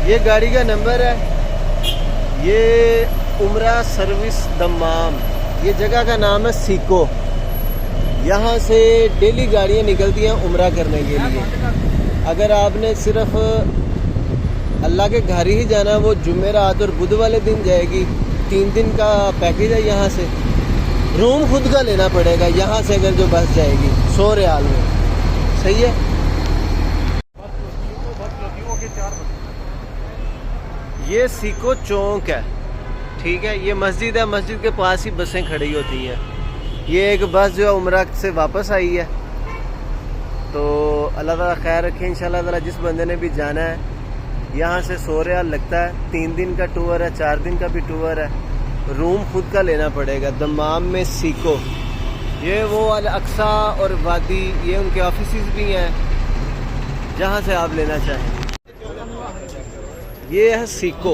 ये गाड़ी का नंबर है, ये उम्रा सर्विस दम्माम, ये जगह का नाम है सीको। यहाँ से डेली गाड़ियाँ निकलती हैं उम्रा करने के लिए। अगर आपने सिर्फ अल्लाह के घर ही जाना है, वो जुमेरात और बुध वाले दिन जाएगी। 3 दिन का पैकेज है। यहाँ से रूम खुद का लेना पड़ेगा, यहाँ से अगर जो बस जाएगी 100 रियाल में। सही है। ये सीको चौक है, ठीक है। ये मस्जिद है, मस्जिद के पास ही बसें खड़ी होती हैं। ये एक बस जो है उम्रा से वापस आई है। तो अल्लाह ताला खैर रखे इंशाल्लाह ताला। जिस बंदे ने भी जाना है, यहाँ से 100 रियाल लगता है। 3 दिन का टूर है, 4 दिन का भी टूर है। रूम खुद का लेना पड़ेगा। दम्माम में सीको, ये वो अल अक्सा और वादी, ये उनके ऑफिस भी हैं जहाँ से आप लेना चाहें। ये है सीको।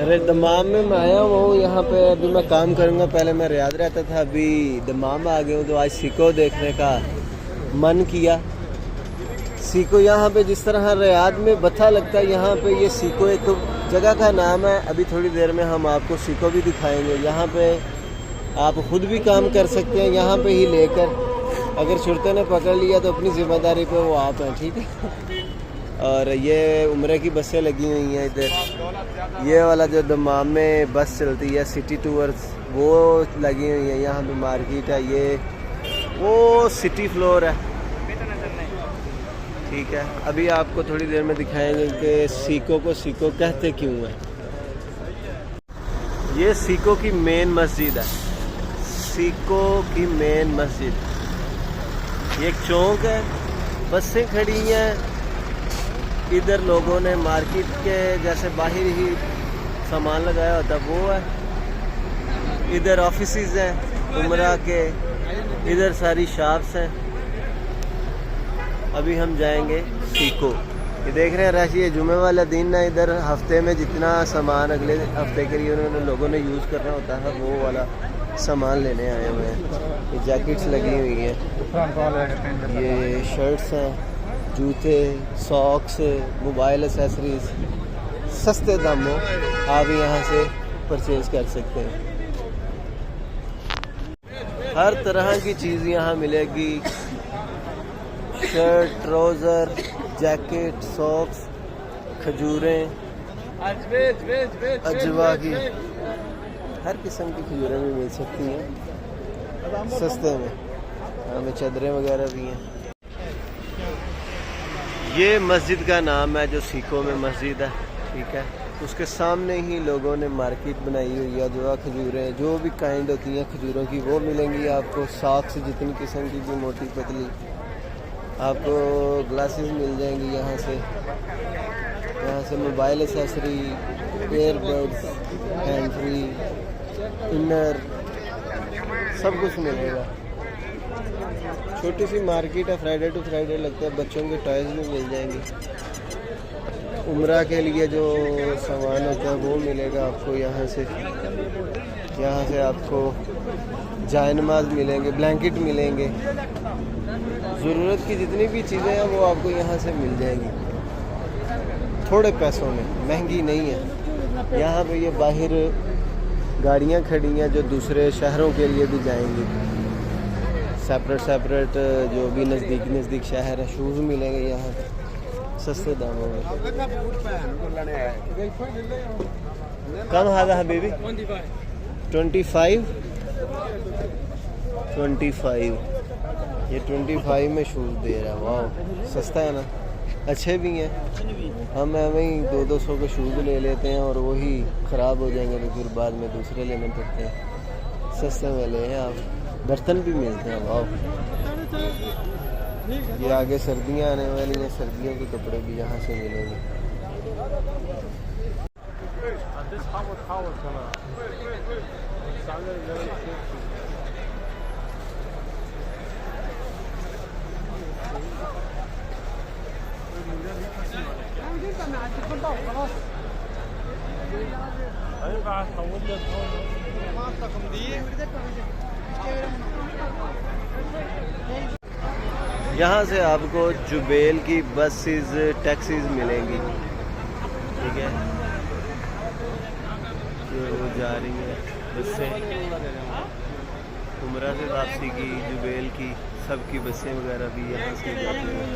अरे दमाम में मैं आया हूँ, यहाँ पे अभी मैं काम करूँगा। पहले मैं रियाद रहता था, अभी दमाम आ गया हूँ, तो आज सीको देखने का मन किया। सीको यहाँ पे जिस तरह रियाद में बथा लगता है, यहाँ पे ये सीको एक जगह का नाम है। अभी थोड़ी देर में हम आपको सीको भी दिखाएंगे। यहाँ पे आप खुद भी काम कर सकते हैं, यहाँ पे ही लेकर। अगर शुरते ने पकड़ लिया तो अपनी जिम्मेदारी पे वो आप हैं, ठीक है। और ये उम्रे की बसें लगी हुई हैं इधर। ये वाला जो दमाम में बस चलती है सिटी टूर्स, वो लगी हुई है। यहाँ पे मार्केट है, ये वो सिटी फ्लोर है, ठीक है। अभी आपको थोड़ी देर में दिखाएंगे कि सीको को सीको कहते क्यों हैं। ये सीको की मेन मस्जिद है, सीको की मेन मस्जिद। ये एक चौक है, बसें खड़ी हैं। इधर लोगों ने मार्केट के जैसे बाहर ही सामान लगाया होता वो है। इधर ऑफिसेज हैं उमरा के, इधर सारी शॉप्स हैं। अभी हम जाएंगे सीको। ये देख रहे हैं रश, ये जुमे वाला दिन ना, इधर हफ्ते में जितना सामान अगले हफ्ते के लिए उन्होंने लोगों ने यूज़ करना होता है, वो वाला सामान लेने आए हुए हैं। ये जैकेट्स लगी हुई हैं, ये शर्ट्स हैं, जूते, सॉक्स, मोबाइल एसेसरीज, सस्ते दामों आप यहाँ से परचेज कर सकते हैं। हर तरह की चीज़ यहाँ मिलेगी। शर्ट, ट्राउज़र, जैकेट, सॉक्स, खजूरें, अजवा की हर किस्म की खजूरें भी मिल सकती हैं सस्ते में। हमें चादरें वगैरह भी हैं। ये मस्जिद का नाम है जो सीको में मस्जिद है, ठीक है। उसके सामने ही लोगों ने मार्केट बनाई हुई है। जो खजूरें जो भी काइंड होती हैं खजूरों की, वो मिलेंगी आपको। सॉक्स जितनी किस्म की भी, मोटी पतली, आपको ग्लासेस मिल जाएंगी यहाँ से। यहाँ से mobile accessory, airbuds, hand free, inner, सब कुछ मिलेगा। छोटी सी मार्केट है, फ्राइडे टू फ्राइडे लगता है। बच्चों के टॉयज भी मिल जाएंगे। उम्रा के लिए जो सामान होता है वो मिलेगा आपको यहाँ से। यहाँ से आपको जायनमाज मिलेंगे, ब्लैंकेट मिलेंगे, ज़रूरत की जितनी भी चीज़ें हैं वो आपको यहाँ से मिल जाएंगी थोड़े पैसों में, महंगी नहीं है। यहाँ पे ये बाहर गाड़ियाँ खड़ी हैं जो दूसरे शहरों के लिए भी जाएंगी। सेपरेट जो भी नज़दीक शहर है, शूज़ मिलेंगे यहाँ सस्ते दामों में। कम हादा है बेबी 25। ये 25 में शूज़ दे रहा है। वाह, सस्ता है ना, अच्छे भी हैं। हम हमें ही 200 के शूज़ ले लेते हैं और वही ख़राब हो जाएंगे तो फिर बाद में दूसरे लेने पड़ते हैं। सस्ते में ले हैं आप। बर्तन भी मिलते हैं। वाह, ये आगे सर्दियाँ आने वाली हैं, सर्दियों के कपड़े भी यहाँ से मिलेंगे। यहाँ से आपको जुबेल की बसेस, टैक्सीज मिलेंगी। ठीक है, ये वो जा रही है बसें, उमरा से वापसी की, जुबेल की, सब की बसें वगैरह भी यहाँ से जाती हैं।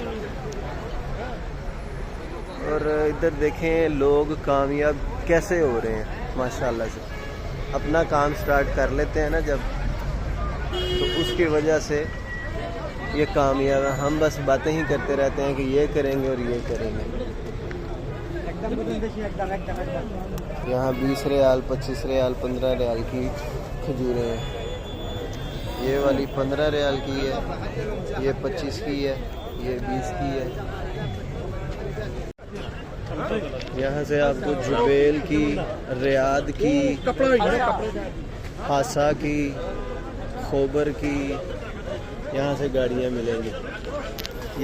और इधर देखें लोग कामयाब कैसे हो रहे हैं माशाल्लाह से। अपना काम स्टार्ट कर लेते हैं ना जब, तो उसकी वजह से ये कामयाब है। हम बस बातें ही करते रहते हैं कि ये करेंगे और ये करेंगे। यहाँ 20 रियाल, 25 रियाल, 15 रियाल की खजूरें हैं। ये वाली 15 रियाल की है, ये 25 की है, ये 20 की है। यहाँ से आपको जुबेल की, रियाद की, हासा की, खोबर की, यहाँ से गाड़ियाँ मिलेंगी।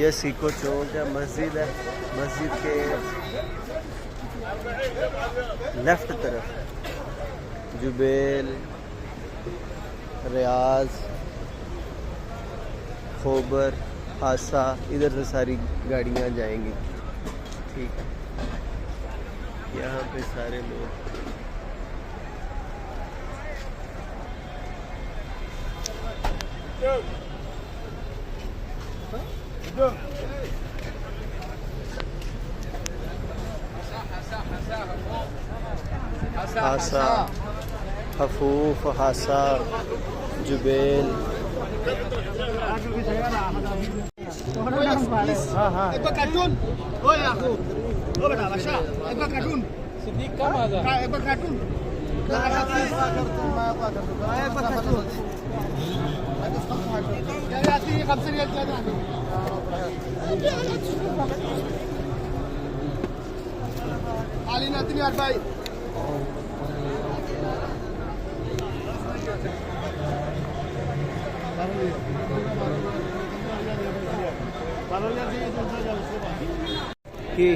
ये सीको चौक है, मस्जिद है, मस्जिद के लेफ्ट तरफ जुबेल, रियाज, खोबर, हासा, इधर से सारी गाड़ियाँ जाएंगी। ठीक है, यहाँ पे सारे लोग हासा, हफूफ, हासा, जुबेल। की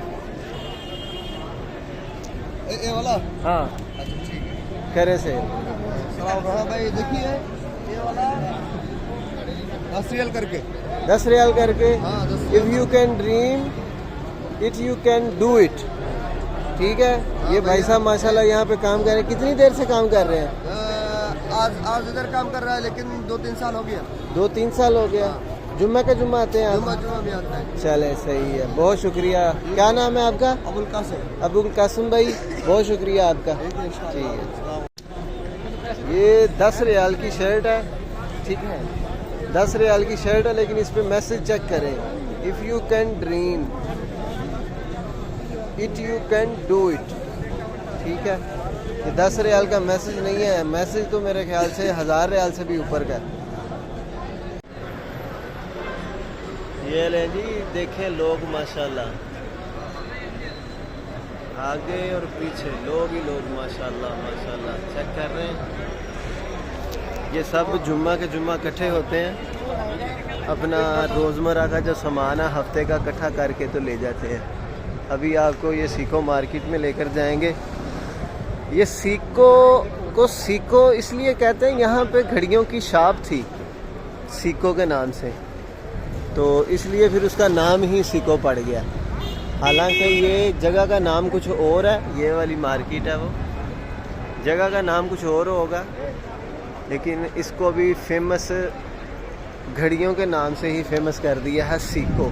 ये वाला हाँ अच्छा ठीक है करे से हाँ भाई देखिए ये वाला 10 रियाल करके 10 रियाल करके। हाँ 10 if you can dream it you can do it. ठीक है, ये भाई साहब माशाल्लाह यहाँ पे काम कर रहे हैं। कितनी देर से काम कर रहे हैं? आज इधर काम कर रहा है लेकिन 2-3 साल हो गया। 2-3 साल हो गया। जुम्मे के जुम्मा आते हैं आप? जुम्मा भी आता है। चले सही है, बहुत शुक्रिया। क्या नाम है आपका? अबुल कासिम। अबुल कासिम भाई, बहुत शुक्रिया आपका। ठीक है, ये 10 रियाल की शर्ट है। ठीक है, 10 रियाल की शर्ट है, लेकिन इस पे मैसेज चेक करें, if you can dream it you can do it. ठीक है, ये 10 रियाल का मैसेज नहीं है, मैसेज तो मेरे ख्याल से 1000 रियाल से भी ऊपर का है। ये लें जी, देखें लोग माशाल्लाह, आगे और पीछे लोग ही लोग माशाल्लाह माशाल्लाह चेक कर रहे हैं। ये सब जुम्मा के जुम्मा इकट्ठे होते हैं, अपना रोज़मर्रा का जो सामान है हफ्ते का इकट्ठा करके तो ले जाते हैं। अभी आपको ये सीको मार्केट में लेकर जाएंगे। ये सीको को सीको इसलिए कहते हैं, यहाँ पे घड़ियों की शॉप थी सीको के नाम से, तो इसलिए फिर उसका नाम ही सीको पड़ गया। हालांकि ये जगह का नाम कुछ और है, ये वाली मार्केट है वो, जगह का नाम कुछ और होगा, लेकिन इसको भी फेमस घड़ियों के नाम से ही फेमस कर दिया है सीको।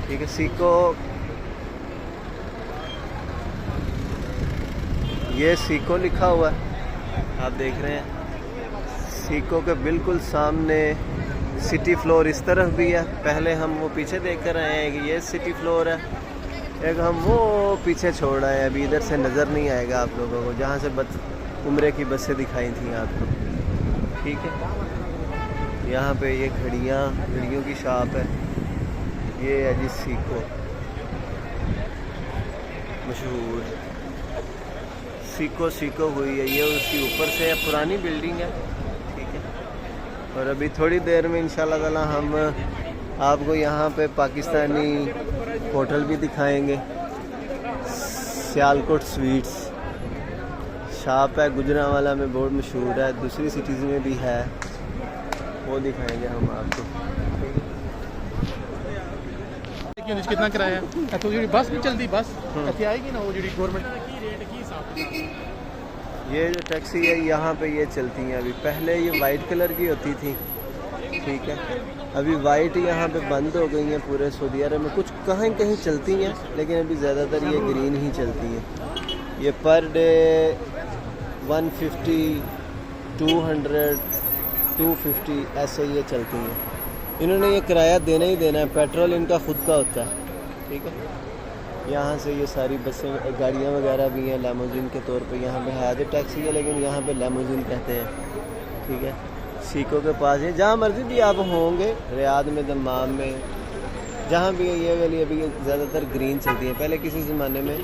ठीक है, सीको, ये सीको लिखा हुआ है, आप देख रहे हैं। सीको के बिल्कुल सामने सिटी फ्लोर इस तरफ भी है। पहले हम वो पीछे देख कर आए हैं कि ये सिटी फ्लोर है, एक हम वो पीछे छोड़ आए हैं। अभी इधर से नज़र नहीं आएगा आप लोगों को, जहाँ से उम्रे की बसें दिखाई थी आपको। ठीक है, यहाँ पे ये घड़ियों की शॉप है। ये है जी सीको, मशहूर सीको हुई है। ये उसकी ऊपर से पुरानी बिल्डिंग है। ठीक है, और अभी थोड़ी देर में इंशाल्लाह ताला हम आपको यहाँ पे पाकिस्तानी होटल भी दिखाएंगे। सियालकोट स्वीट्स शॉप है, गुजरांवाला में बहुत मशहूर है, दूसरी सिटीज़ में भी है, वो दिखाएंगे हम आपको। कि कितना किराया है तो जी बस नहीं चलती बस इतनी आएगी ना वो जी गवर्नमेंट की रेट की हिसाब ये जो टैक्सी है यहाँ पे ये चलती हैं अभी। पहले ये वाइट कलर की होती थी, ठीक है। अभी वाइट यहाँ पे बंद हो गई हैं पूरे सऊदी अरब में। कुछ कहीं कहीं चलती हैं लेकिन अभी ज़्यादातर ये ग्रीन ही चलती हैं। ये पर डे 150, 200, 250 ऐसे ये चलती हैं। इन्होंने ये किराया देना ही देना है, पेट्रोल इनका खुद का होता है, ठीक है। यहाँ से ये सारी बसें गाड़ियाँ वगैरह भी हैं लैमोजिन के तौर पे। यहाँ पे है तो टैक्सी है लेकिन यहाँ पे लैमोजिन कहते हैं, ठीक है। सीको के पास है, जहाँ मर्जी भी आप होंगे, रियाद में, दमाम में, जहाँ भी है। ये वाली अभी ज़्यादातर ग्रीन चलती है, पहले किसी ज़माने में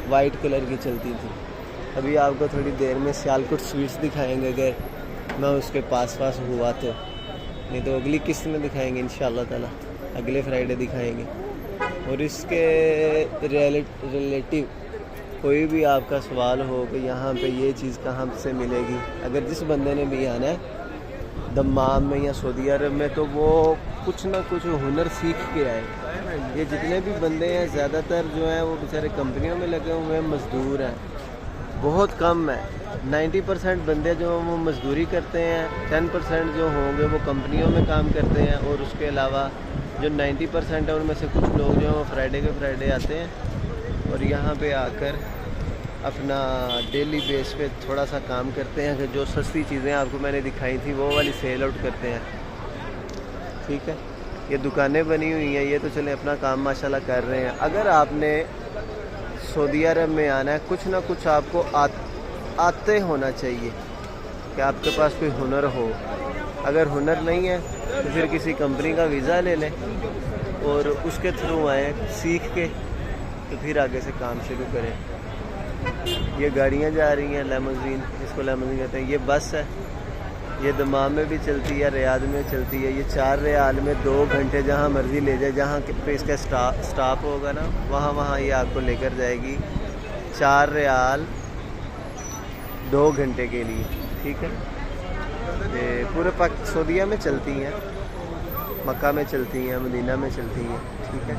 वाइट कलर की चलती थी। अभी आपको थोड़ी देर में सियालकोट स्वीट्स दिखाएंगे अगर मैं उसके पास हुआ तो, नहीं तो अगली किस्त में दिखाएंगे इंशाअल्लाह ताला, अगले फ्राइडे दिखाएंगे। और इसके रिलेटिव कोई भी आपका सवाल हो कि यहाँ पे ये चीज़ कहाँ से मिलेगी, अगर जिस बंदे ने भी आना है दमाम में या सऊदी अरब में, तो वो कुछ ना कुछ हुनर सीख के आए। ये जितने भी बंदे हैं ज़्यादातर जो हैं वो बेचारे कंपनियों में लगे हुए हैं, मज़दूर हैं, बहुत कम है। 90% बंदे जो वो मज़दूरी करते हैं, 10% जो होंगे वो कंपनियों में काम करते हैं। और उसके अलावा जो 90% है उनमें से कुछ लोग जो हैं वो फ्राइडे के फ्राइडे आते हैं और यहाँ पे आकर अपना डेली बेस पे थोड़ा सा काम करते हैं कि जो सस्ती चीज़ें आपको मैंने दिखाई थी वो वाली सेल आउट करते हैं, ठीक है। ये दुकानें बनी हुई हैं, ये तो चले अपना काम माशाल्लाह कर रहे हैं। अगर आपने सऊदी अरब में आना है, कुछ ना कुछ आपको आते होना चाहिए कि आपके पास कोई हुनर हो। अगर हुनर नहीं है तो फिर किसी कंपनी का वीज़ा ले लें और उसके थ्रू आए, सीख के तो फिर आगे से काम शुरू करें। ये गाड़ियाँ जा रही हैं लैमोजीन, इसको लैमोजीन कहते हैं। ये बस है, ये दमाम में भी चलती है, रियाद में चलती है। ये 4 रियाल में 2 घंटे जहाँ मर्ज़ी ले जाए, जहाँ पे इसका स्टॉप होगा ना वहाँ ये आपको लेकर जाएगी। 4 रियाल 2 घंटे के लिए, ठीक है। ये पूरे सऊदीया में चलती हैं, मक्का में चलती हैं, मदीना में चलती हैं, ठीक है।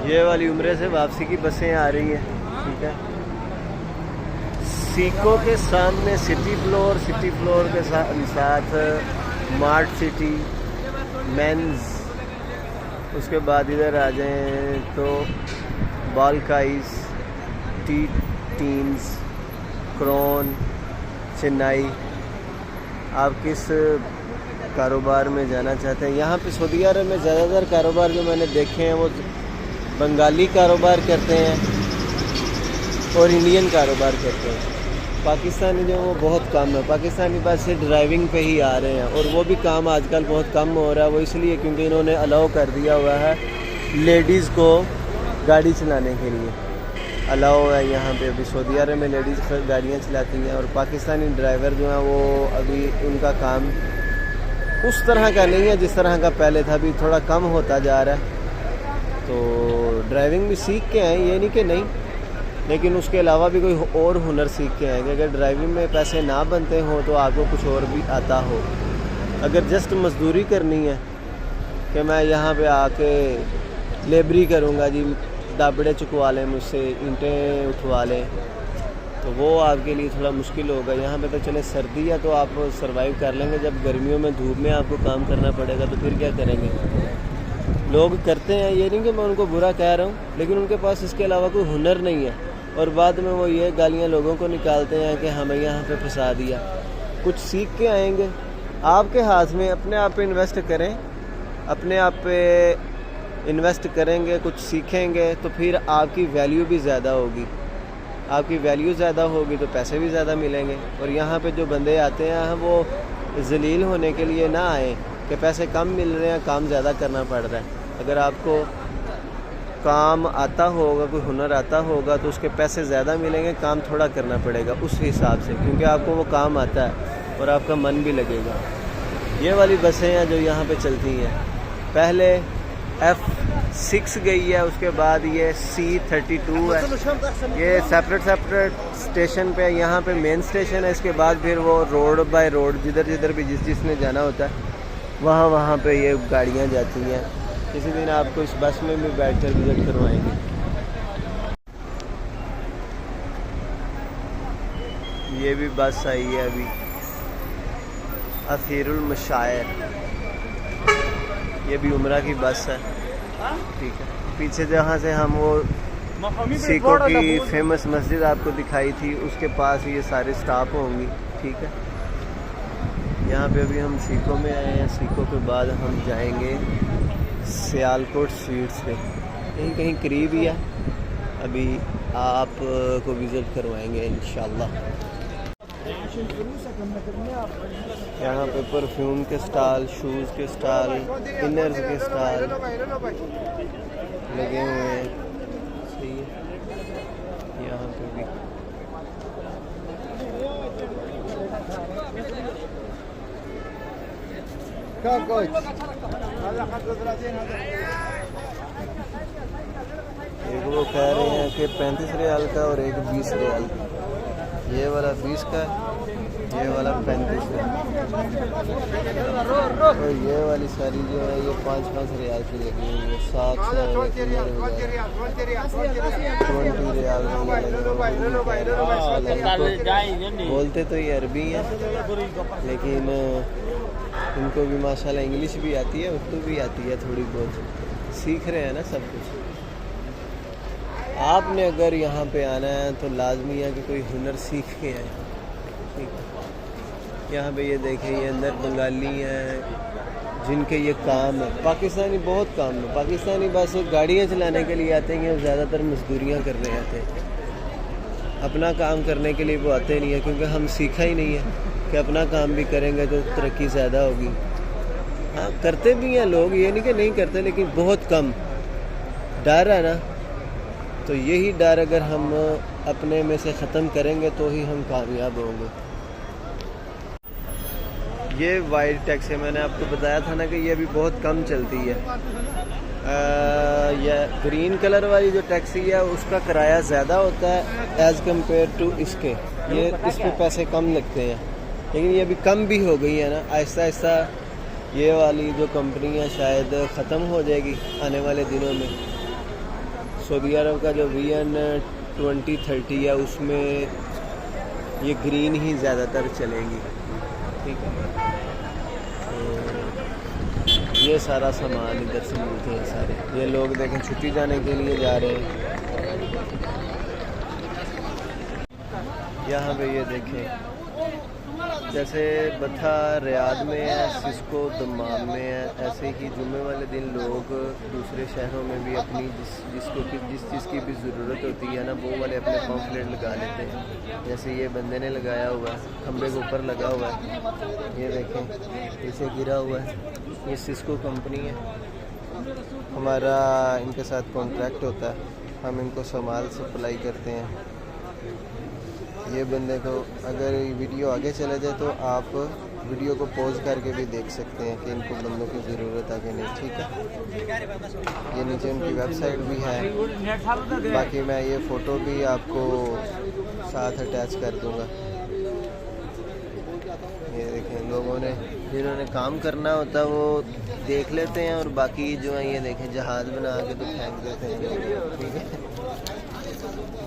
ये वाली उम्रे से वापसी की बसें आ रही हैं, ठीक है। सीको के सामने सिटी फ्लोर के साथ मार्ट सिटी, मेंस, उसके बाद इधर आ जाएं तो बालकाइस, टीन्स, क्रोन, चेन्नई। आप किस कारोबार में जाना चाहते हैं? यहाँ पे सऊदी अरब में ज़्यादातर कारोबार जो मैंने देखे हैं वो बंगाली कारोबार करते हैं और इंडियन कारोबार करते हैं। पाकिस्तानी जो वो बहुत कम है, पाकिस्तानी बस से ड्राइविंग पे ही आ रहे हैं और वो भी काम आजकल बहुत कम हो रहा है। वो इसलिए क्योंकि इन्होंने अलाउ कर दिया हुआ है लेडीज़ को गाड़ी चलाने के लिए, अलाउ है यहाँ पे। अभी सऊदी अरब में लेडीज़ गाड़ियाँ चलाती हैं और पाकिस्तानी ड्राइवर जो हैं वो अभी उनका काम उस तरह का नहीं है जिस तरह का पहले था, अभी थोड़ा कम होता जा रहा है। तो ड्राइविंग भी सीख के आए, ये नहीं कि नहीं, लेकिन उसके अलावा भी कोई और हुनर सीख के आएंगे। अगर ड्राइविंग में पैसे ना बनते हों तो आपको कुछ और भी आता हो। अगर जस्ट मजदूरी करनी है कि मैं यहाँ पे आके लेबरी करूँगा जी, दाबड़े चुकवा लें मुझसे, ईंटें उठवा लें, तो वो आपके लिए थोड़ा मुश्किल होगा। यहाँ पे तो चले सर्दी है तो आप सरवाइव कर लेंगे, जब गर्मियों में धूप में आपको काम करना पड़ेगा तो फिर क्या करेंगे। लोग करते हैं, ये नहीं कि मैं उनको बुरा कह रहा हूँ, लेकिन उनके पास इसके अलावा कोई हुनर नहीं है और बाद में वो ये गालियाँ लोगों को निकालते हैं कि हमें यहाँ पे फंसा दिया। कुछ सीख के आएंगे, आपके हाथ में, अपने आप पे इन्वेस्ट करें, अपने आप पे इन्वेस्ट करेंगे, कुछ सीखेंगे तो फिर आपकी वैल्यू भी ज़्यादा होगी। आपकी वैल्यू ज़्यादा होगी तो पैसे भी ज़्यादा मिलेंगे। और यहाँ पे जो बंदे आते हैं वो ज़लील होने के लिए ना आए कि पैसे कम मिल रहे हैं, काम ज़्यादा करना पड़ रहा है। अगर आपको काम आता होगा, कोई हुनर आता होगा तो उसके पैसे ज़्यादा मिलेंगे, काम थोड़ा करना पड़ेगा उस हिसाब से, क्योंकि आपको वो काम आता है और आपका मन भी लगेगा। ये वाली बसें हैं जो यहाँ पे चलती हैं। पहले F6 गई है, उसके बाद ये C32 है। ये सेपरेट स्टेशन पे, यहाँ पे मेन स्टेशन है, इसके बाद फिर वो रोड बाय रोड जिधर भी जिसने जाना होता है वहाँ पे ये गाड़ियाँ जाती हैं। किसी दिन आपको इस बस में भी बैठकर विजिट करवाएंगे। ये भी बस आई है अभी, असीरुल मशायर, ये भी उम्रा की बस है। ठीक है, पीछे जहाँ से हम वो सिखों की फेमस मस्जिद आपको दिखाई थी, उसके पास ये सारे स्टॉप होंगी। ठीक है, यहाँ पे अभी हम सीखों में आए हैं। सीखों के बाद हम जाएंगे सियालकोट स्वीट्स पे, कहीं कहीं करीब ही है। अभी आपको विज़िट करवाएंगे इंशाल्लाह। यहाँ पे परफ्यूम के स्टॉल, शूज़ के स्टॉल, इनर्स के स्टॉल लगे हुए हैं। सही है, यहाँ पे भी एक वो कह रहे हैं कि 35 रियाल का और एक 20 रियाल का। ये वाला 20 का, ये वाला 35 का। और ये वाली सारी जो है ये 5-5 रियाल की लगी हुई है। 7 रियाल। बोलते तो ये अरबी हैं, लेकिन इनको भी माशाल्लाह इंग्लिश भी आती है, उर्दू भी आती है, थोड़ी बहुत सीख रहे हैं ना सब कुछ। आपने अगर यहाँ पे आना है तो लाजमी है कि कोई हुनर सीख के आए। ठीक है, यहाँ पे ये देखें, ये अंदर बंगाली हैं जिनके ये काम है। पाकिस्तानी बहुत काम है, पाकिस्तानी बस गाड़ियाँ चलाने के लिए आते हैं, ज़्यादातर मजदूरियाँ करने आते हैं। अपना काम करने के लिए वो आते नहीं है, क्योंकि हम सीखा ही नहीं है कि अपना काम भी करेंगे तो तरक्की ज़्यादा होगी। हाँ, करते भी हैं लोग, ये नहीं कि नहीं करते, लेकिन बहुत कम। डर है ना, तो यही डर अगर हम अपने में से ख़त्म करेंगे तो ही हम कामयाब होंगे। ये वाइट टैक्सी मैंने आपको बताया था ना कि ये भी बहुत कम चलती है। यह ग्रीन कलर वाली जो टैक्सी है उसका किराया ज़्यादा होता है एज़ कम्पेयर टू इसके। ये इस पे पैसे कम लगते हैं, लेकिन ये भी कम भी हो गई है ना। आहिस्ता आहिस्ता ये वाली जो कंपनी है शायद ख़त्म हो जाएगी आने वाले दिनों में। सऊदी अरब का जो VN 2030 है उसमें ये ग्रीन ही ज़्यादातर चलेंगी। ठीक है, तो ये सारा सामान इधर से मिलते हैं सारे। ये लोग देखें छुट्टी जाने के लिए जा रहे हैं। यहाँ पे ये देखें, जैसे बथा रियाद में है, सिस्को दमाम में है, ऐसे ही जुम्मे वाले दिन लोग दूसरे शहरों में भी अपनी जिस चीज़ की भी ज़रूरत होती है ना, वो वाले अपने पॉम्फलेट लगा लेते हैं। जैसे ये बंदे ने लगाया हुआ है, खंबे के ऊपर लगा हुआ है, ये देखें पीछे गिरा हुआ है। ये सिस्को कंपनी है, हमारा इनके साथ कॉन्ट्रैक्ट होता है, हम इनको सामान सप्लाई करते हैं। ये बंदे को अगर वीडियो आगे चले जाए तो आप वीडियो को पॉज करके भी देख सकते हैं कि इनको बंदों की ज़रूरत आगे नहीं। ठीक है, ये नीचे उनकी वेबसाइट भी है, बाकी मैं ये फ़ोटो भी आपको साथ अटैच कर दूंगा। ये देखें, लोगों ने जिन्होंने काम करना होता है वो देख लेते हैं, और बाकी जो है ये देखें जहाज़ बना के तो फेंक देते हैं। ठीक है,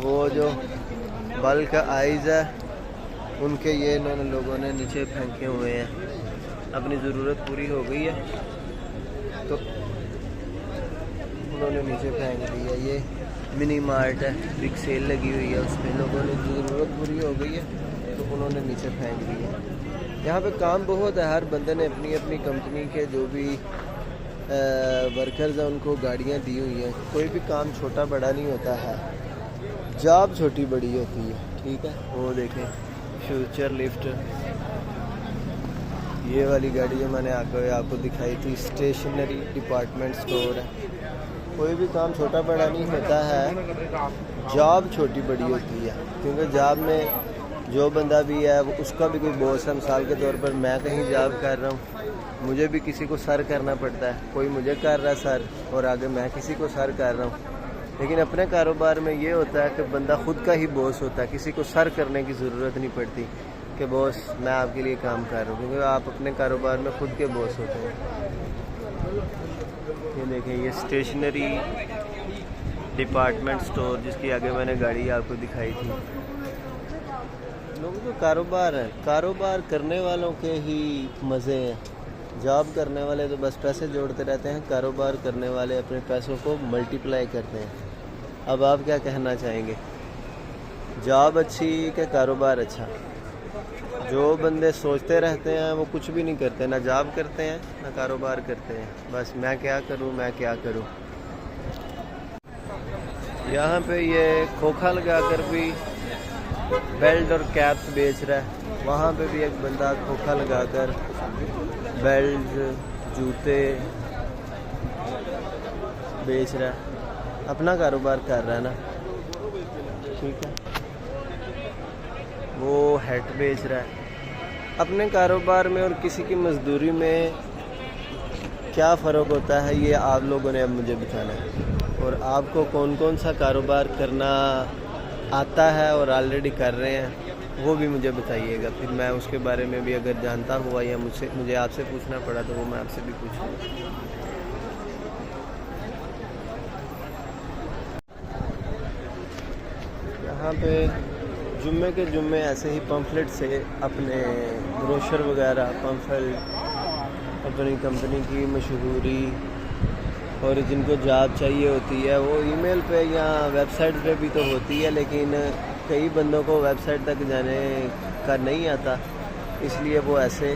वो जो बल्क आइज़ है उनके ये इन्होंने लोगों ने नीचे फेंके हुए हैं। अपनी ज़रूरत पूरी हो गई है तो उन्होंने नीचे फेंक दी है। ये मिनी मार्ट है, बिग सेल लगी हुई है, उसमें लोगों ने ज़रूरत पूरी हो गई है तो उन्होंने नीचे फेंक दी है। यहाँ पे काम बहुत है, हर बंदे ने अपनी अपनी कंपनी के जो भी वर्कर्स हैं उनको गाड़ियाँ दी हुई हैं। कोई भी काम छोटा बड़ा नहीं होता है, जॉब छोटी बड़ी होती है। ठीक है, वो देखें फ्यूचर लिफ्ट, ये वाली गाड़ी जो मैंने आपको दिखाई थी स्टेशनरी डिपार्टमेंट स्टोर है। कोई भी काम छोटा बड़ा नहीं होता है, जॉब छोटी बड़ी होती है, क्योंकि जॉब में जो बंदा भी है वो उसका भी कोई बॉस है। मिसाल के तौर पर मैं कहीं जॉब कर रहा हूँ, मुझे भी किसी को सर करना पड़ता है, कोई मुझे कर रहा है सर और आगे मैं किसी को सर कर रहा हूँ। लेकिन अपने कारोबार में ये होता है कि बंदा खुद का ही बॉस होता है, किसी को सर करने की ज़रूरत नहीं पड़ती। कि बॉस मैं आपके लिए काम कर रहा हूँ, क्योंकि आप अपने कारोबार में खुद के बॉस होते हैं। ये देखें, ये स्टेशनरी डिपार्टमेंट स्टोर जिसकी आगे मैंने गाड़ी आपको दिखाई थी। लोगों का कारोबार है, कारोबार करने वालों के ही मज़े हैं। जॉब करने वाले तो बस पैसे जोड़ते रहते हैं, कारोबार करने वाले अपने पैसों को मल्टीप्लाई करते हैं। अब आप क्या कहना चाहेंगे, जॉब अच्छी कि कारोबार अच्छा? जो बंदे सोचते रहते हैं वो कुछ भी नहीं करते, ना जॉब करते हैं ना कारोबार करते हैं, बस मैं क्या करूं मैं क्या करूं। यहाँ पे ये खोखा लगाकर भी बेल्ट और कैप्स बेच रहा है, वहाँ पे भी एक बंदा खोखा लगाकर बेल्ट जूते बेच रहा है, अपना कारोबार कर रहा है ना, ठीक है। वो हैट बेच रहा है। अपने कारोबार में और किसी की मजदूरी में क्या फ़र्क होता है, ये आप लोगों ने अब मुझे बताना है। और आपको कौन कौन सा कारोबार करना आता है और ऑलरेडी कर रहे हैं वो भी मुझे बताइएगा, फिर मैं उसके बारे में भी अगर जानता हुआ या मुझे आपसे पूछना पड़ा तो वो मैं आपसे भी पूछूँगा। यहाँ पे जुम्मे के जुम्मे ऐसे ही पम्फलेट से अपने ब्रोशर वगैरह पम्फलेट अपनी कंपनी की मशहूरी और जिनको जॉब चाहिए होती है वो ईमेल पे या वेबसाइट पे भी तो होती है, लेकिन कई बंदों को वेबसाइट तक जाने का नहीं आता, इसलिए वो ऐसे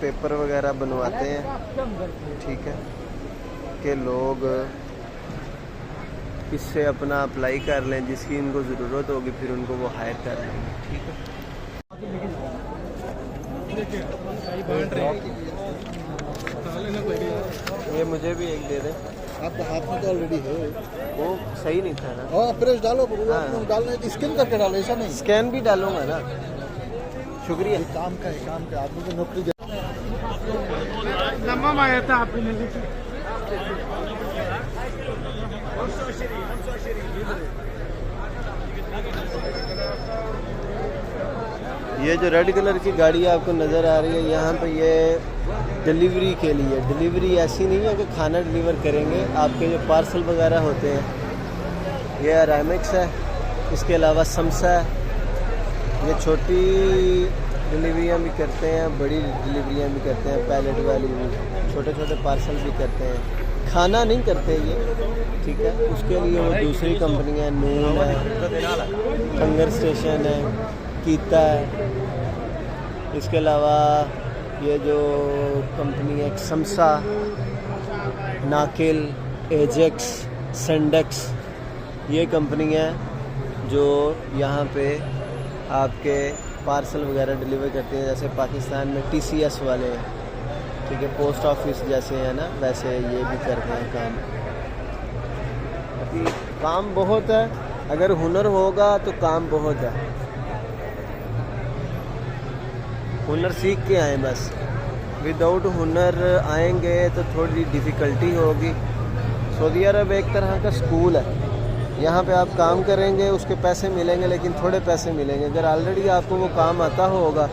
पेपर वगैरह बनवाते हैं, ठीक है, कि लोग इससे अपना अप्लाई कर लें, जिसकी इनको ज़रूरत होगी फिर उनको वो हायर कर लेंगे, ठीक है। ये मुझे भी एक दे दें। आपके हाथ में तो ऑलरेडी है वो सही नहीं था ना। हाँ प्रेस डालो, हाँ। डालना है स्कैन करके डालो, ऐसा नहीं स्कैन भी डालूंगा ना। शुक्रिया। ये काम का है, काम का आदमी को नौकरी दे। नमम आया था आपने ये जो रेड कलर की गाड़ी आपको नज़र आ रही है, यहाँ पे ये डिलीवरी के लिए, डिलीवरी ऐसी नहीं है कि खाना डिलीवर करेंगे, आपके जो पार्सल वगैरह होते हैं, ये अरामिक्स है, इसके अलावा समसा है, ये छोटी डिलीवरियाँ भी करते हैं, बड़ी डिलीवरियाँ भी करते हैं, पैलेट वाली भी, छोटे छोटे पार्सल भी करते हैं, खाना नहीं करते ये, ठीक है। उसके लिए वो दूसरी कंपनियाँ नून है, हंगर स्टेशन है, कीता है, इसके अलावा ये जो कंपनी है समसा, नाकिल, एजेक्स, सेंडेक्स, ये कंपनी है जो यहाँ पे आपके पार्सल वगैरह डिलीवर करती हैं। जैसे पाकिस्तान में TCS वाले हैं, ठीक है, पोस्ट ऑफिस जैसे है ना, वैसे ये भी करते हैं काम। अभी काम बहुत है, अगर हुनर होगा तो काम बहुत है। हुनर सीख के आए, बस विदाउट हुनर आएंगे तो थोड़ी डिफ़िकल्टी होगी। सऊदी अरब एक तरह का स्कूल है, यहाँ पे आप काम करेंगे उसके पैसे मिलेंगे, लेकिन थोड़े पैसे मिलेंगे। अगर ऑलरेडी आपको वो काम आता होगा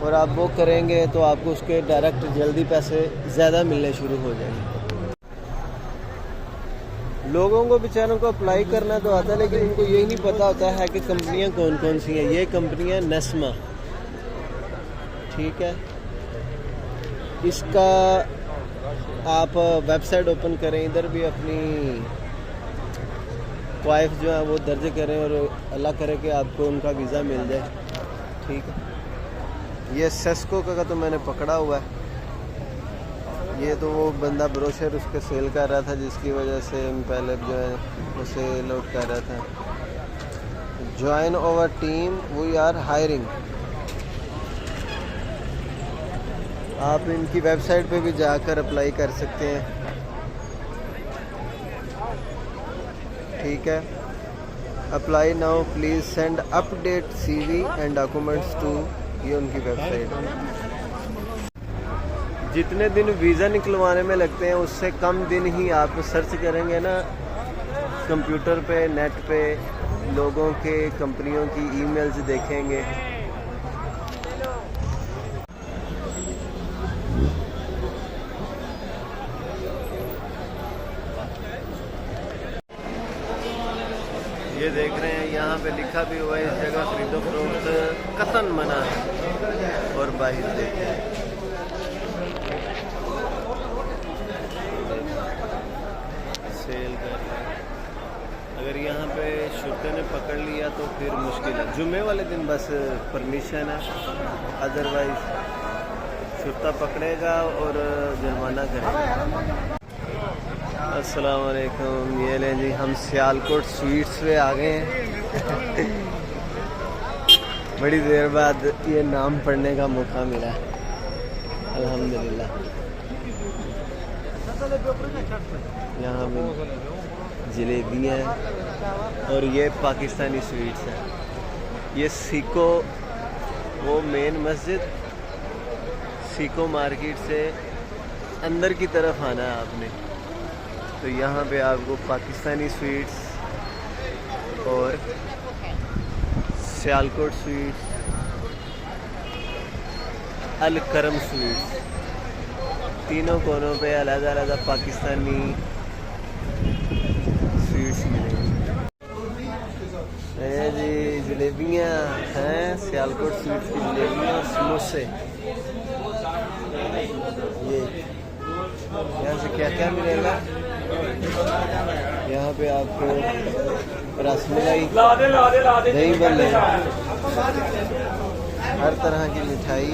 और आप वो करेंगे तो आपको उसके डायरेक्ट जल्दी पैसे ज़्यादा मिलने शुरू हो जाएंगे। लोगों को बेचारों को अप्लाई करना तो आता है, लेकिन उनको यही नहीं पता होता है कि कंपनियाँ कौन कौन सी हैं। ये कंपनियाँ नस्मा, ठीक है, इसका आप वेबसाइट ओपन करें, इधर भी अपनी वाइफ जो है वो दर्ज करें और अल्लाह करे कि आपको उनका वीज़ा मिल जाए, ठीक है। ये सेस्को का तो मैंने पकड़ा हुआ है, ये तो वो बंदा ब्रोशर उसके सेल कर रहा था, जिसकी वजह से पहले जो है वो सेल आउट कर रहा था। Join our team, we are hiring. आप इनकी वेबसाइट पे भी जाकर अप्लाई कर सकते हैं, ठीक है। Apply now, please send update CV and documents to, ये उनकी वेबसाइट है। जितने दिन वीज़ा निकलवाने में लगते हैं उससे कम दिन ही आप सर्च करेंगे ना कंप्यूटर पे, नेट पे, लोगों के कंपनियों की ईमेल्स देखेंगे। ये देख रहे हैं यहाँ पे लिखा भी हुआ है इस जगह खरीदो फरोख्त कतन मना है। और बाहर देखें सेल कर रहे हैं। अगर यहाँ पे शुरते ने पकड़ लिया तो फिर मुश्किल है। जुम्मे वाले दिन बस परमिशन है, अदरवाइज शुरता पकड़ेगा और जुर्माना करेगा। अस्सलाम वालेकुम। ये लें जी, हम सियालकोट स्वीट्स पे आ गए हैं। बड़ी देर बाद ये नाम पढ़ने का मौका मिला, अल्हम्दुलिल्लाह। यहाँ पे जलेबियाँ हैं और ये पाकिस्तानी स्वीट्स हैं। ये सीको, वो मेन मस्जिद सीको मार्केट से अंदर की तरफ आना है आपने, तो यहाँ पे आपको पाकिस्तानी स्वीट्स और सियालकोट स्वीट्स, अल करम स्वीट्स, तीनों कोनों पे अलग अलग पाकिस्तानी स्वीट्स मिलेंगी। ये जी जलेबियाँ हैं, सियालकोट स्वीट्स की जलेबियाँ और समोसे। ये यहाँ से क्या क्या मिलेगा? यहाँ पे आपको रसमलाई, दही बल्ले, हर तरह की मिठाई,